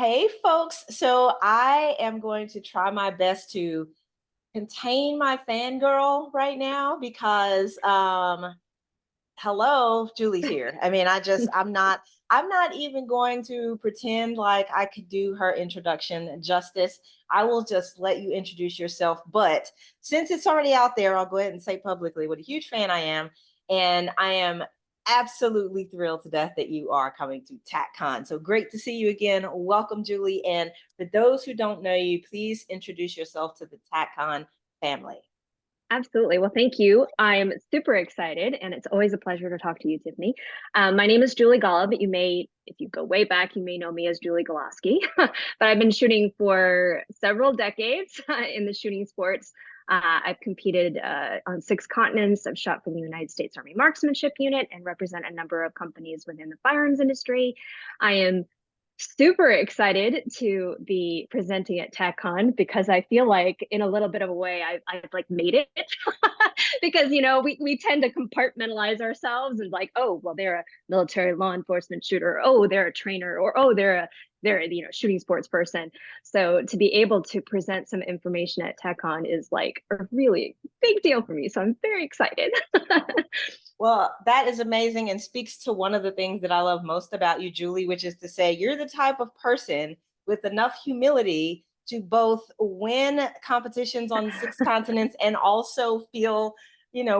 Hey, folks. So I am going to try my best to contain my fangirl right now because hello, Julie's here. I mean, I'm not even going to pretend like I could do her introduction justice. I will just let you introduce yourself. But since it's already out there, I'll go ahead and say publicly what a huge fan I am. And I am absolutely thrilled to death that you are coming to TACCon. So great to see you again. Welcome, Julie. And for those who don't know you, please introduce yourself to the TACCon family. Absolutely. Well, thank you. I'm super excited, and it's always a pleasure to talk to you, Tiffany. My name is Julie Golob. You may, if you go way back, you may know me as Julie Goloski, but I've been shooting for several decades in the shooting sports. I've competed on 6 continents. I've shot for the United States Army Marksmanship Unit and represent a number of companies within the firearms industry. I am super excited to be presenting at TACCon because I feel like in a little bit of a way I've like made it because we tend to compartmentalize ourselves and like, oh well, they're a military law enforcement shooter, or, oh they're a trainer, or oh they're a shooting sports person. So to be able to present some information at TACCon is like a really big deal for me, so I'm very excited. Well, that is amazing and speaks to one of the things that I love most about you, Julie, which is to say you're the type of person with enough humility to both win competitions on 6 continents and also feel,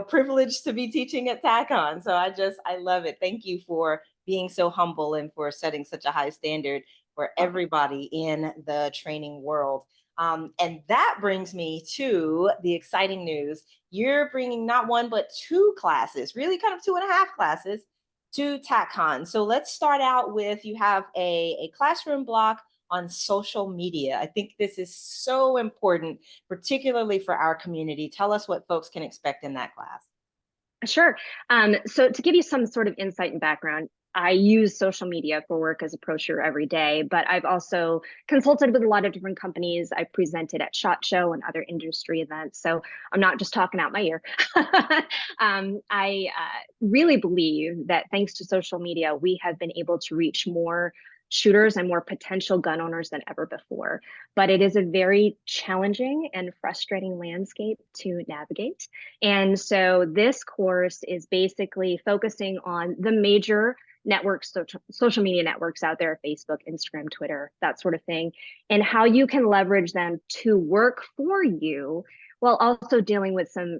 privileged to be teaching at TACON. So I love it. Thank you for being so humble and for setting such a high standard for everybody in the training world. And that brings me to the exciting news. You're bringing not one, but two classes, really kind of two and a half classes to TACCon. So let's start out with you have a classroom block on social media. I think this is so important, particularly for our community. Tell us what folks can expect in that class. Sure. So to give you some sort of insight and background, I use social media for work as a pro shooter every day, but I've also consulted with a lot of different companies. I presented at SHOT Show and other industry events, so I'm not just talking out my ear. I really believe that thanks to social media, we have been able to reach more shooters and more potential gun owners than ever before. But it is a very challenging and frustrating landscape to navigate. And so this course is basically focusing on the major networks, social media networks out there, Facebook, Instagram, Twitter, that sort of thing, and how you can leverage them to work for you while also dealing with some,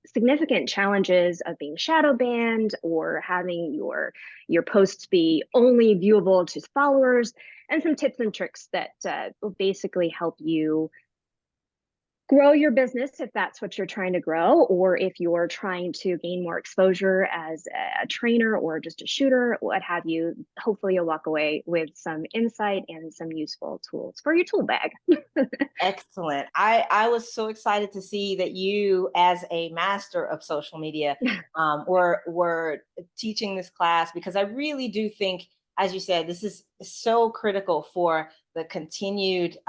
significant challenges of being shadow banned or having your posts be only viewable to followers, and some tips and tricks that will basically help you grow your business if that's what you're trying to grow, or if you're trying to gain more exposure as a trainer or just a shooter, what have you. Hopefully you'll walk away with some insight and some useful tools for your tool bag. Excellent. I was so excited to see that you, as a master of social media, were teaching this class because I really do think, as you said, this is so critical for the continued,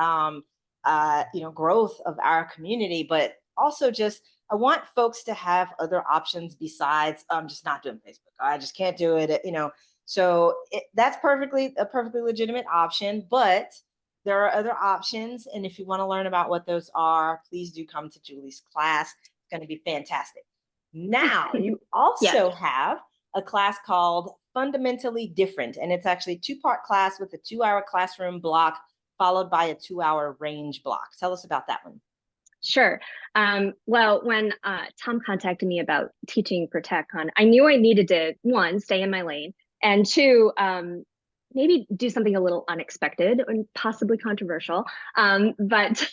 growth of our community. But also, just I want folks to have other options besides just not doing Facebook. I just can't do it. So that's a perfectly legitimate option, but there are other options. And if you want to learn about what those are, please do come to Julie's class. It's going to be fantastic. Now, you Yes. also have a class called Fundamentally Different, and it's actually a two-part class with a 2-hour classroom block followed by a 2-hour range block. Tell us about that one. Sure. Well, when Tom contacted me about teaching for TechCon, I knew I needed to, one, stay in my lane, and two, maybe do something a little unexpected and possibly controversial. But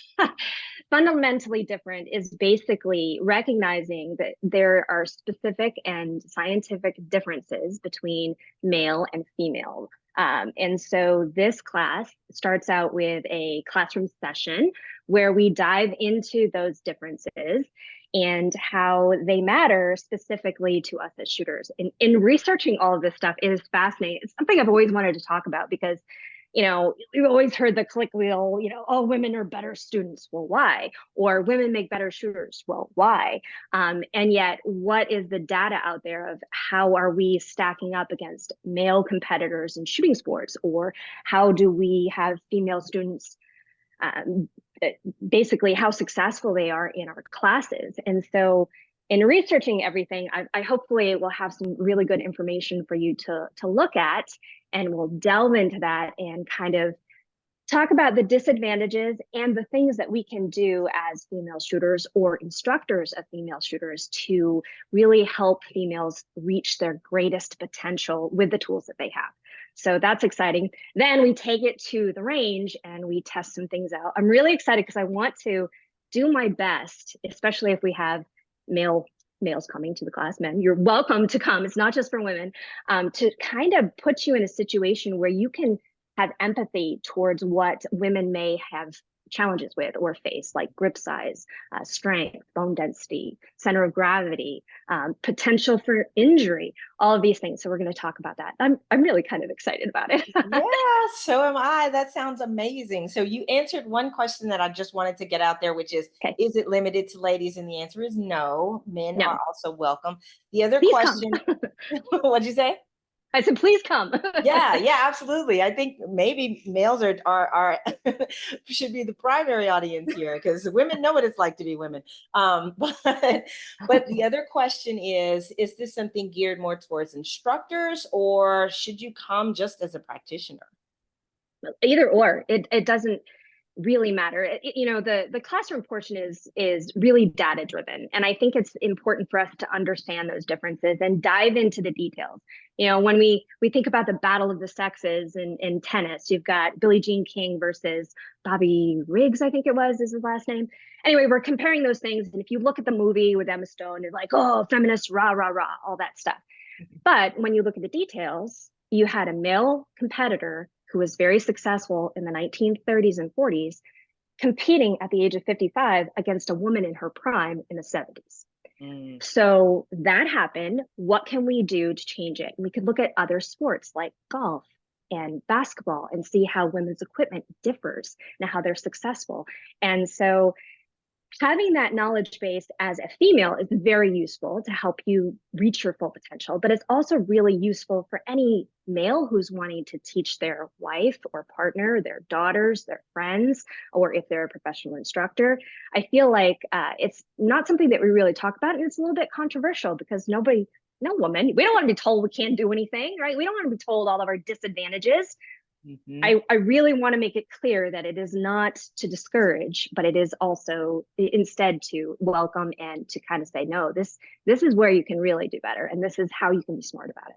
fundamentally different is basically recognizing that there are specific and scientific differences between male and female. And so this class starts out with a classroom session where we dive into those differences and how they matter specifically to us as shooters. In researching all of this stuff, it is fascinating. It's something I've always wanted to talk about because you've always heard the click wheel, oh, women are better students. Well, why? Or women make better shooters. Well, why? And yet, what is the data out there of how are we stacking up against male competitors in shooting sports? Or how do we have female students um, basically how successful they are in our classes? And so, in researching everything, I hopefully will have some really good information for you to look at, and we'll delve into that and kind of talk about the disadvantages and the things that we can do as female shooters or instructors of female shooters to really help females reach their greatest potential with the tools that they have. So that's exciting. Then we take it to the range and we test some things out. I'm really excited because I want to do my best, especially if we have males coming to the class. Men, you're welcome to come. It's not just for women. To kind of put you in a situation where you can have empathy towards what women may have challenges with or face, like grip size, strength, bone density, center of gravity, potential for injury, all of these things. So we're going to talk about that. I'm really kind of excited about it. Yeah, so am I. That sounds amazing. So you answered one question that I just wanted to get out there, which Okay, is it limited to ladies? And the answer is no. Men are no, also welcome. The other please come. question, what'd you say? I said, please come. Yeah, yeah, absolutely. I think maybe males are should be the primary audience here because women know what it's like to be women. But the other question is this something geared more towards instructors, or should you come just as a practitioner? Either or, it doesn't really matter. The classroom portion is really data driven, and I think it's important for us to understand those differences and dive into the details. When we think about the battle of the sexes in tennis, you've got Billie Jean King versus Bobby Riggs, I think it was, is his last name. Anyway, we're comparing those things, and if you look at the movie with Emma Stone, you're like, oh, feminist, rah rah rah, all that stuff. But when you look at the details, you had a male competitor who was very successful in the 1930s and 40s competing at the age of 55 against a woman in her prime in the 70s. Mm. So that happened. What can we do to change it? We could look at other sports like golf and basketball and see how women's equipment differs and how they're successful. And so having that knowledge base as a female is very useful to help you reach your full potential, but it's also really useful for any male who's wanting to teach their wife or partner, their daughters, their friends, or if they're a professional instructor. I feel like it's not something that we really talk about, and it's a little bit controversial because no woman, we don't want to be told we can't do anything, right? We don't want to be told all of our disadvantages. Mhm. I really want to make it clear that it is not to discourage, but it is also instead to welcome and to kind of say, no, this is where you can really do better, and this is how you can be smart about it.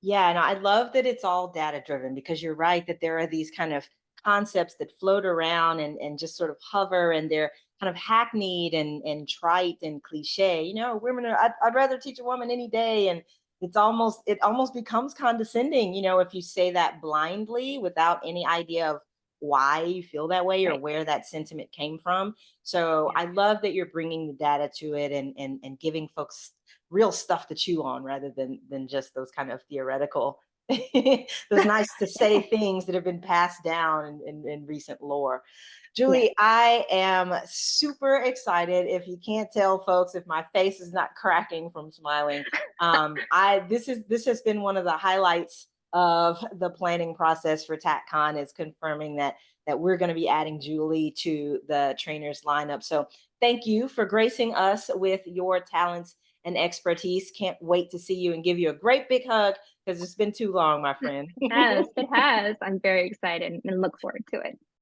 Yeah, and I love that it's all data driven because you're right that there are these kind of concepts that float around and just sort of hover and they're kind of hackneyed and trite and cliche. Women are, I'd rather teach a woman any day. And it almost becomes condescending, if you say that blindly without any idea of why you feel that way or Right. where that sentiment came from. So Yeah. I love that you're bringing the data to it and giving folks real stuff to chew on rather than just those kind of theoretical those nice to say Yeah. things that have been passed down in recent lore. Yeah. Julie, I am super excited. If you can't tell, folks, if my face is not cracking from smiling, I this has been one of the highlights of the planning process for TACCon is confirming that we're going to be adding Julie to the trainers lineup. So thank you for gracing us with your talents and expertise. Can't wait to see you and give you a great big hug because it's been too long, my friend. Yes, it has. I'm very excited and look forward to it.